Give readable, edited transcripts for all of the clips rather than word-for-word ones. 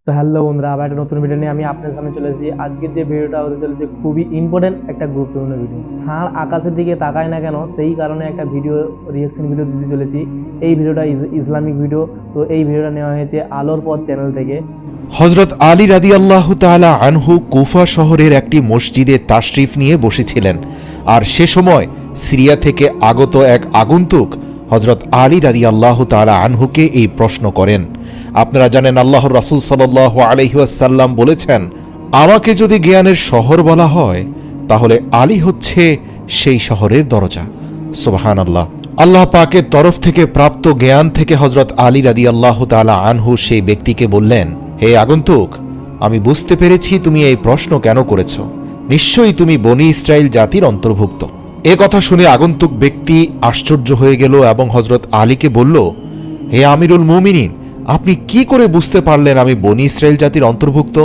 তো হ্যালো বন্ধুরা, আবার একটা নতুন ভিডিও নিয়ে আমি আপনার সামনে চলে এসেছি। আজকের যে ভিডিওটা হতে চলেছে খুবই ইম্পর্টেন্ট একটা গুরুত্বপূর্ণ ভিডিও। ষাঁড় আকাশের দিকে তাকায় না কেন, সেই কারণে একটা ভিডিও রিয়াকশন ভিডিও দিতে চলেছি। এই ভিডিওটা ইসলামিক ভিডিও। তো এই ভিডিওটা নেওয়া হয়েছে আলোর পথ চ্যানেল থেকে। হযরত আলী রাদিয়াল্লাহু তাআলা আনহু কুফা শহরের একটি মসজিদে তাশরিফ নিয়ে বসেছিলেন, আর সে সময় সিরিয়া থেকে আগত এক আগন্তুক হযরত আলী রাদিয়াল্লাহু তাআলা আনহুকে এই প্রশ্ন করেন। আপনারা জানেন, আল্লাহর রাসূল সাল্লাল্লাহু আলাইহি ওয়াসাল্লাম বলেছেন, আমাকে যদি জ্ঞানের শহর বলা হয় তাহলে আলী হচ্ছে সেই শহরের দরজা। সুবহানাল্লাহ। আল্লাহ পাকের তরফ থেকে প্রাপ্ত জ্ঞান থেকে হযরত আলী রাদিয়াল্লাহু তাআলা আনহু সেই ব্যক্তিকে বললেন, হে আগন্তুক, আমি বুঝতে পেরেছি তুমি এই প্রশ্ন কেন করেছ। নিশ্চয়ই তুমি বনী ইসরাইল জাতির অন্তর্ভুক্ত। এ কথা শুনে আগন্তুক ব্যক্তি আশ্চর্য হয়ে গেল এবং হযরত আলীকে বলল, হে আমিরুল মুমিনিন, আপনি কি করে বুঝতে পারলেন আমি বনী ইসরাইল জাতির অন্তর্ভুক্ত?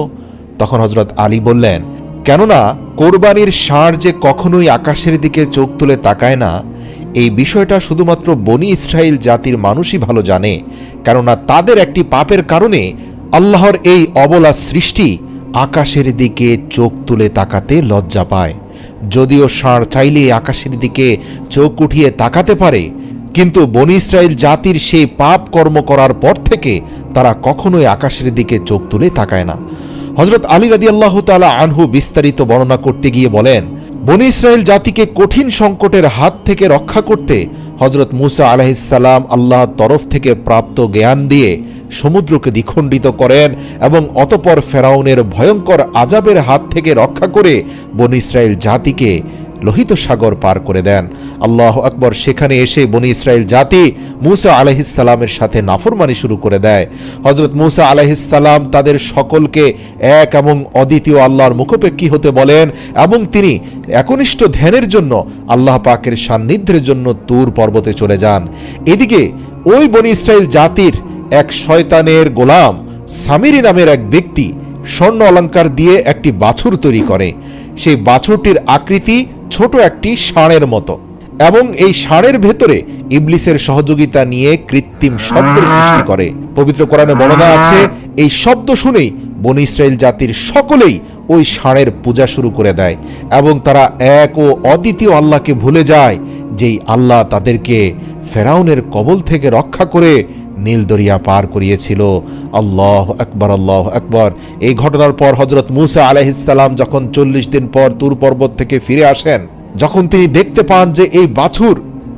তখন হযরত আলী বললেন, কেননা কোরবানির ষাঁড় যে কখনোই আকাশের দিকে চোখ তুলে তাকায় না, এই বিষয়টা শুধুমাত্র বনী ইসরাইল জাতির মানুষই ভালো জানে, কেননা তাদের একটি পাপের কারণে আল্লাহর এই অবলা সৃষ্টি আকাশের দিকে চোখ তুলে তাকাতে লজ্জা পায়। যদিও ষাঁড় চাইলে আকাশের দিকে চোখ উঠিয়ে তাকাতে পারে, কিন্তু বনী ইসরাইল জাতির সেই পাপ কর্ম করার পর থেকে তারা কখনোই আকাশের দিকে চোখ তুলে তাকায় না। হযরত আলী রাদিয়াল্লাহু তাআলা আনহু বিস্তারিত বর্ণনা করতে গিয়ে বলেন, বনী ইসরাইল জাতিকে কঠিন সংকটের হাত থেকে রক্ষা করতে হযরত মূসা আলাইহিস সালাম আল্লাহর তরফ থেকে প্রাপ্ত জ্ঞান দিয়ে সমুদ্রকে দ্বিখণ্ডিত করেন এবং অতঃপর ফেরাউনের ভয়ঙ্কর আযাবের হাত থেকে রক্ষা করে বনী ইসরাইল জাতিকে লোহিত সাগর পার করে দেন। আল্লাহু আকবার। সেখানে এসে বনী ইসরাইল জাতি মূসা আলাইহিস সালামের সাথে নাফরমানি শুরু করে দেয়। হযরত মূসা আলাইহিস সালাম তাদের সকলকে এক এবং অদ্বিতীয় আল্লাহর মুখাপেক্ষী হতে বলেন এবং তিনি একনিষ্ঠ ধ্যানের জন্য আল্লাহ পাকের সান্নিধ্যের জন্য তুর পর্বতে চলে যান। এদিকে ওই বনী ইসরাইল জাতির এক শয়তানের গোলাম সামিরি নামের এক ব্যক্তি স্বর্ণ অলংকার দিয়ে একটি বাছুর তৈরি করে। সেই বাছুরটির আকৃতি ছোট একটি ষাঁড়ের মতো এবং এই ষাঁড়ের ভেতরে ইবলিসের সহযোগিতা নিয়ে কৃত্রিম শব্দের সৃষ্টি করে। পবিত্র কোরআনে বর্ণনা আছে, এই শব্দ শুনেই বনী ইসরাইল জাতির সকলেই ওই ষাঁড়ের পূজা শুরু করে দেয় এবং তারা এক ও অদ্বিতীয় আল্লাহকে ভুলে যায়, যেই আল্লাহ তাদেরকে ফেরাউনের কবল থেকে রক্ষা করে নীল দরিয়া পার করিয়েছিল। আল্লাহু আকবার, আল্লাহু আকবার। এই ঘটনার পর হযরত মূসা আলাইহিস সালাম যখন 40 দিন পর তুর পর্বত থেকে ফিরে আসেন, যখন তিনি দেখতে পান যে এই বাছুর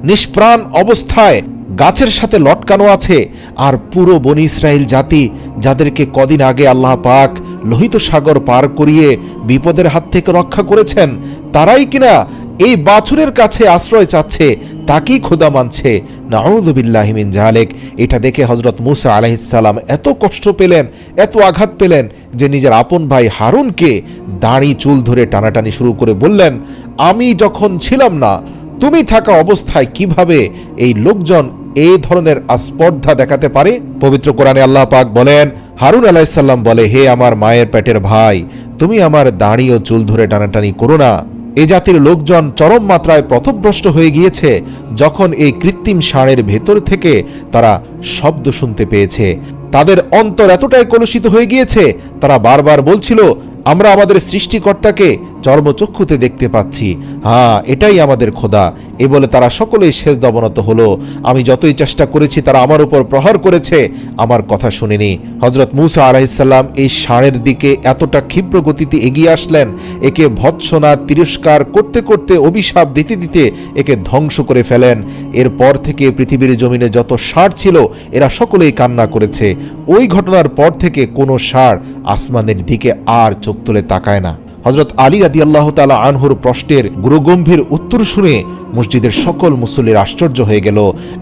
নিষ্প্রাণ অবস্থায় গাছের সাথে লটকানো আছে, আর পুরো বনী ইসরাইল জাতি যাদেরকে কদিন আগে আল্লাহ পাক লোহিত সাগর পার করিয়ে বিপদের হাত থেকে রক্ষা করেছেন, তারাই কিনা এই বাছুরের কাছে আশ্রয় চাচ্ছে, তাকেই খোদা মানছে। নাউযু বিল্লাহি মিন যালিক। এটা দেখে হযরত মূসা আলাইহিস সালাম এত কষ্ট পেলেন, এত আঘাত পেলেন যে নিজের আপন ভাই হারুনকে দাড়ি চুল ধরে টানাটানি শুরু করে বললেন, আমি যখন ছিলাম না, তুমি থাকা অবস্থায় কিভাবে এই লোকজন এই ধরনের আস্পর্ধা দেখাতে পারে? পবিত্র কোরআনে আল্লাহ পাক বলেন, হারুন আলাইহিস সালাম বলে, হে আমার মায়ের পেটের ভাই, তুমি আমার দাড়ি ও চুল ধরে টানাটানি করো না। এ জাতির লোকজন চরম মাত্রায় পথভ্রষ্ট হয়ে গিয়েছে যখন এই কৃত্রিম ষাঁড়ের ভেতর থেকে তারা শব্দ শুনতে পেয়েছে। তাদের অন্তর এতটাই কলুষিত হয়ে গিয়েছে, তারা বারবার বলছিল, আমরা আমাদের সৃষ্টিকর্তাকে চর্মচক্ষুতে দেখতে পাচ্ছি, হ্যাঁ এটাই আমাদের খোদা। এ বলে তারা সকলেই সেজদা অবনত হলো। আমি যতই চেষ্টা করেছি তারা আমার উপর প্রহার করেছে, আমার কথা শুনেনি। হযরত মূসা আলাইহিস সালাম এই ষাঁড়ের দিকে এতটা ক্ষিপ্র গতিতে এগিয়ে আসলেন, একে ভৎসনা তিরস্কার করতে করতে অভিশাপ দিতে দিতে একে ধ্বংস করে ফেলেন। এরপর থেকে পৃথিবীর জমিনে যত ষাঁড় ছিল এরা সকলেই কান্না করেছে। ওই ঘটনার পর থেকে কোনো ষাঁড় আসমানের দিকে আর চোখ তুলে তাকায় না। হযরত আলী রাদিয়াল্লাহু তাআলা আনহুর প্রশ্নের গুরুগম্ভীর উত্তর শুনে মসজিদের সকল মুসল্লির আশ্চর্য হয়ে গেল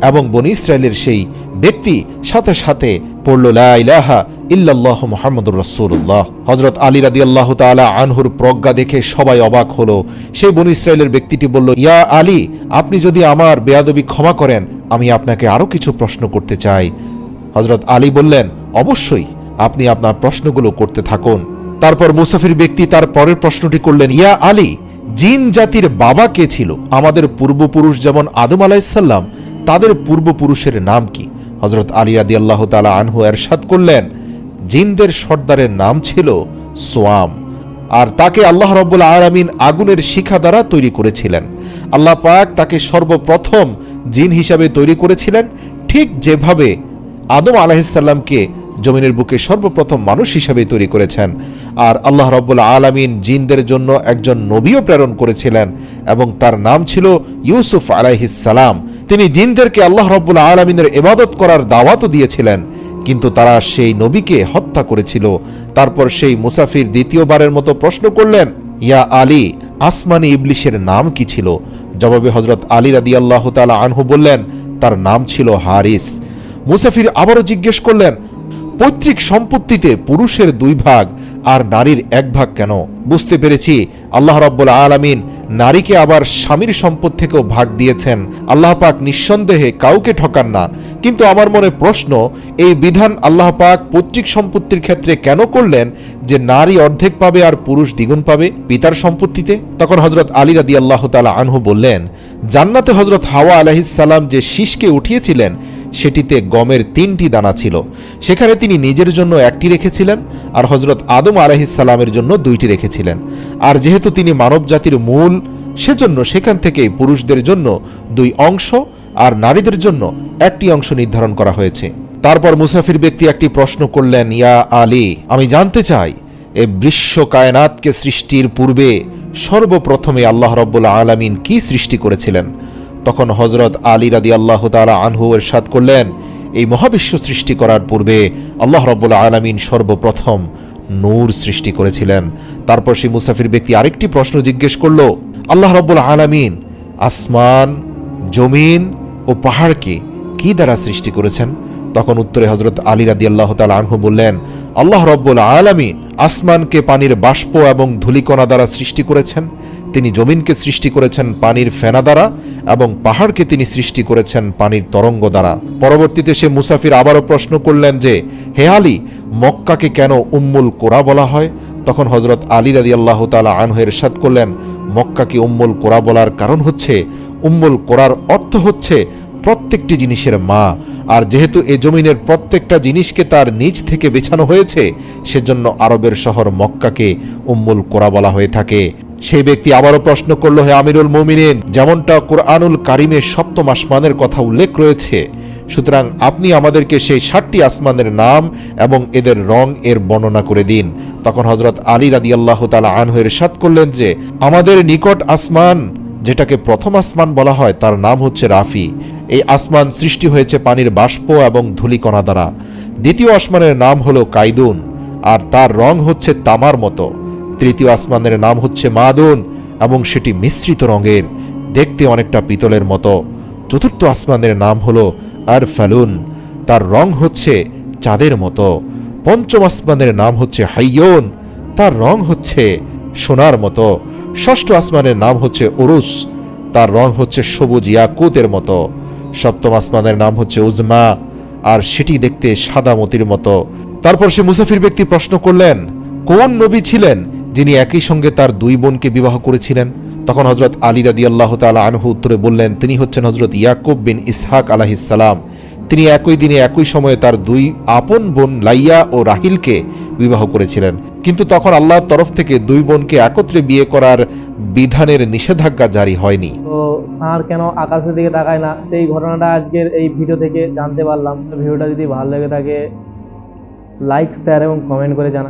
এবং বনী ইসরাইলের সেই ব্যক্তি সাথে সাথে পড়ল, লা ইলাহা ইল্লাল্লাহু মুহাম্মাদুর রাসূলুল্লাহ। হযরত আলী রাদিয়াল্লাহু তাআলা আনহুর প্রজ্ঞা দেখে সবাই অবাক হলো। সেই বনী ইসরাইলের ব্যক্তিটি বলল, ইয়া আলী, আপনি যদি আমার বেয়াদবি ক্ষমা করেন, আমি আপনাকে আরো কিছু প্রশ্ন করতে চাই। হযরত আলী বললেন, অবশ্যই, আপনি আপনার প্রশ্নগুলো করতে থাকুন। তারপর মুসাফির ব্যক্তি তার পরের প্রশ্নটি করলেন, ইয়া আলী, জিন জাতির বাবা কে ছিল? আমাদের পূর্বপুরুষ যেমন আদম আলাইহিস সালাম, তাদের পূর্বপুরুষের নাম কি? হযরত আলী রাদিয়াল্লাহু তাআলা আনহু ইরশাদ করলেন, জিনদের সর্দারের নাম ছিল সোয়াম, আর তাকে আল্লাহ রাব্বুল আলামিন আগুনের শিখা দ্বারা তৈরি করেছিলেন। আল্লাহ পাক তাকে সর্বপ্রথম জিন হিসাবে তৈরি করেছিলেন, ঠিক যেভাবে আদম আলাইহিসসালামকে জমিনের বুকে সর্বপ্রথম মানুষ হিসাবে তৈরি করেছেন। আর আল্লাহ রাব্বুল আলামিন জিনদের জন্য একজন নবীও প্রেরণ করেছিলেন এবং তার নাম ছিল ইউসুফ আলাইহিসসালাম। তিনি জিনদেরকে আল্লাহ রাব্বুল আলামিনের ইবাদত করার দাওয়াতও দিয়েছিলেন, কিন্তু তারা সেই নবীকে হত্যা করেছিল। তারপর সেই মুসাফির দ্বিতীয়বারের মতো প্রশ্ন করলেন, ইয়া আলী, আসমানি ইবলিশের নাম কি ছিল? জবাবে হযরত আলী রাদিয়াল্লাহু তাআলা আনহু বললেন, তার নাম ছিল হারিস। মুসাফির আবারও জিজ্ঞেস করলেন, পৈতৃক সম্পত্তিতে পুরুষের 2 ভাগ আর নারীর 1 ভাগ কেন? বুঝতে পেরেছি আল্লাহ রাব্বুল আলামিন নারীকে আবার স্বামীর সম্পদ থেকেও ভাগ দিয়েছেন। আল্লাহ পাক নিঃসন্দেহে কাউকে ঠকান না, কিন্তু আমার মনে প্রশ্ন, এই বিধান আল্লাহ পাক পৈতৃক সম্পত্তির ক্ষেত্রে কেন করলেন যে নারী অর্ধেক পাবে আর পুরুষ দ্বিগুণ পাবে পিতার সম্পত্তিতে? তখন হযরত আলী রাদিয়াল্লাহু তাআলা আনহু বললেন, জান্নাতে হযরত হাওয়া আলাইহিসসালাম যে শীষকে উঠিয়েছিলেন সেটিতে গমের 3টি দানা ছিল। সেখানে তিনি নিজের জন্য 1টি রেখেছিলেন আর হযরত আদম আলাইহিসসালামের জন্য 2টি রেখেছিলেন। আর যেহেতু তিনি মানব জাতির মূল, সেজন্য সেখান থেকে পুরুষদের জন্য 2 অংশ আর নারীদের জন্য 1টি অংশ নির্ধারণ করা হয়েছে। তারপর মুসাফির ব্যক্তি একটি প্রশ্ন করলেন, ইয়া আলী, আমি জানতে চাই এই বিশ্ব কায়নাতকে সৃষ্টির পূর্বে সর্বপ্রথমে আল্লাহ রাব্বুল আলামিন কি সৃষ্টি করেছিলেন? তখন হযরত আলী রাদিয়াল্লাহু তাআলা আনহু ইরশাদ করলেন, এই মহাবিশ্ব সৃষ্টি করার পূর্বে আল্লাহ রাব্বুল আলামিন সর্বপ্রথম নূর সৃষ্টি করেছিলেন। তারপর সেই মুসাফির ব্যক্তি আরেকটি প্রশ্ন জিজ্ঞেস করল, আল্লাহ রাব্বুল আলামিন আসমান, জমিন ও পাহাড়কে কি দ্বারা সৃষ্টি করেছেন? তখন উত্তরে হযরত আলী রাদিয়াল্লাহু তাআলা আনহু বললেন, আল্লাহ রাব্বুল আলামিন আসমানকে পানির বাষ্প এবং ধূলিকণা দ্বারা সৃষ্টি করেছেন, তিনি জমিনকে সৃষ্টি করেছেন পানির ফেনা দ্বারা এবং পাহাড়কে তিনি সৃষ্টি করেছেন পানির তরঙ্গ দ্বারা। পরবর্তীতে সে মুসাফির আবারও প্রশ্ন করলেন যে, হে আলী, মক্কাকে কেন উম্মুল কোরা বলা হয়? তখন হযরত আলী রাদিয়াল্লাহু তাআলা আনহু ইরশাদ করলেন, মক্কাকে উম্মুল কোরা বলার কারণ হচ্ছে, উম্মুল কোরার অর্থ হচ্ছে প্রত্যেকটি জিনিসের মা। আর যেহেতু এ জমিনের প্রত্যেকটা জিনিসকে তার নিজ থেকে বেছানো হয়েছে, সেজন্য আরবের শহর মক্কাকে উম্মুল কোরা বলা হয়ে থাকে। সেই ব্যক্তি আবারও প্রশ্ন করল, হে আমিরুল মুমিনিন, যেমনটা কুরআনুল কারিমে 7ম আসমানের কথা উল্লেখ রয়েছে, সুতরাং আপনি আমাদেরকে সেই 7টি আসমানের নাম এবং এদের রং এর বর্ণনা করে দিন। তখন হযরত আলী রাদিয়াল্লাহু তাআলা আনহু ইরশাদ করলেন যে, আমাদের নিকট আসমান, যেটাকে প্রথম আসমান বলা হয়, তার নাম হচ্ছে রাফি। এই আসমান সৃষ্টি হয়েছে পানির বাষ্প এবং ধূলিকণা দ্বারা। দ্বিতীয় আসমানের নাম হলো কাইদুন, আর তার রং হচ্ছে তামার মতো। তৃতীয় আসমানের নাম হচ্ছে মাদুন এবং সেটি মিশ্রিত রঙের, দেখতে অনেকটা পিতলের মতো। চতুর্থ আসমানের নাম হলো আরফালুন, তার রং হচ্ছে চাঁদের মতো। পঞ্চম আসমানের নাম হচ্ছে হাইয়ুন, তার রং হচ্ছে সোনার মতো। ষষ্ঠ আসমানের নাম হচ্ছে উরুস, তার রং হচ্ছে সবুজ ইয়াকুতের মতো। সপ্তম আসমানের নাম হচ্ছে উজমা, আর সেটি দেখতে সাদা মতির মতো। তারপর সে মুসাফির ব্যক্তি প্রশ্ন করলেন, কোন নবী ছিলেন যিনি একই সঙ্গে তার 2 বোনকে বিবাহ করেছিলেন? তখন হযরত আলী রাদিয়াল্লাহু তাআলা আনহু উত্তরে বললেন, তিনি হচ্ছেন হযরত ইয়াকুব বিন ইসহাক আলাইহিস সালাম। তিনি একই দিনে একই সময়ে তার 2 আপন বোন লাইয়া ও রাহিলকে বিবাহ করেছিলেন, কিন্তু তখন আল্লাহর তরফ থেকে 2 বোনকে একত্রে বিয়ে করার বিধানের নিষেধাজ্ঞা জারি হয়নি। তো ষাঁড় কেন আকাশের দিকে তাকায় না, সেই ঘটনাটা আজকের এই ভিডিও থেকে জানতে পারলাম। ভিডিওটা যদি ভালো লেগে থাকে, লাইক, শেয়ার এবং কমেন্ট করে জানান।